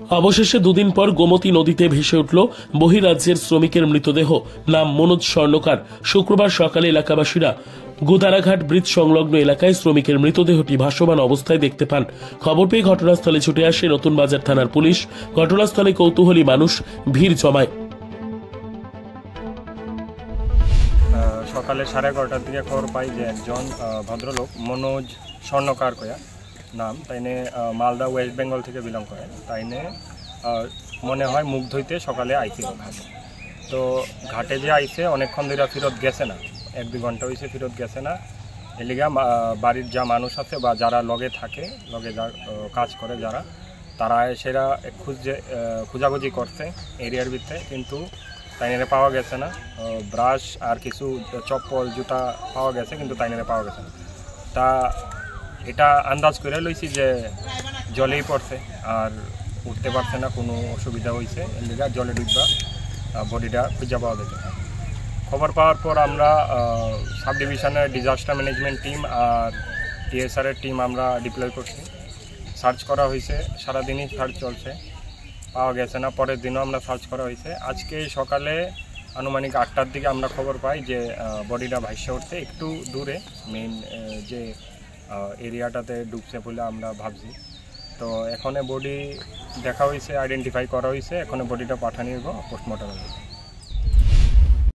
অবশেষে দুদিন পর গোমতী নদীতে ভেসে উঠল বহিরাজ্যের শ্রমিকের মৃতদেহ। নাম মনোজ স্বর্ণকার। শুক্রবার সকালে এলাকাবাসীরা গোদারাঘাট ব্রিজ সংলগ্ন এলাকায় শ্রমিকের মৃতদেহটি ভাসমান অবস্থায় দেখতে পান। খবর পেয়ে ঘটনাস্থলে ছুটে আসে নতুন বাজার থানার পুলিশ। ঘটনাস্থলে কৌতূহলী মানুষ ভিড় জমায়। সকালে 11:30টার দিকে খবর পাই যে একজন ভদ্রলোক মনোজ স্বর্ণকার কয়া নাম, তাইনে মালদা ওয়েস্ট বেঙ্গল থেকে বিলং করে। তাইনে মনে হয় মুখ ধুইতে সকালে আইছিল ঘাটে। তো ঘাটে যে আইছে অনেকক্ষণ ধরে ফেরত গেছে না, 1-2 ঘন্টা হয়েছে ফেরত গেছে না। এলিগা বাড়ির যা মানুষ আছে বা যারা লগে থাকে, লগে যা কাজ করে যারা, তারা সেরা খোঁজাখুঁজি করছে এরিয়ার ভিতরে, কিন্তু তাইনে পাওয়া গেছে না। ব্রাশ আর কিছু চপ্পল জুতা পাওয়া গেছে, কিন্তু তাইনে পাওয়া গেছে না। তা এটা আন্দাজ করে লইছি যে জলেই পড়ছে আর উঠতে পারছে না, কোনো অসুবিধা হয়েছে, এর লিগা জলে ডুববা বডিটা খুঁজে পাওয়া যেতে। খবর পাওয়ার পর আমরা সাব ডিভিশনের ডিজাস্টার ম্যানেজমেন্ট টিম আর টিএসআরের টিম আমরা ডিপ্লয় করছি। সার্চ করা হয়েছে, সারাদিনই সার্চ চলছে, পাওয়া গেছে না। পরের দিনও আমরা সার্চ করা হয়েছে। আজকে সকালে আনুমানিক 8টার দিকে আমরা খবর পাই যে বডিটা ভাইসে উঠতে একটু দূরে মেইন যে এরিয়াটাতে ডুবছে বলে আমরা ভাবছি। তো এখানে বডি দেখা হয়েছে, আইডেন্টিফাই করা হয়েছে, এখন বডিটা পাঠানো হইব পোস্টমর্টমের।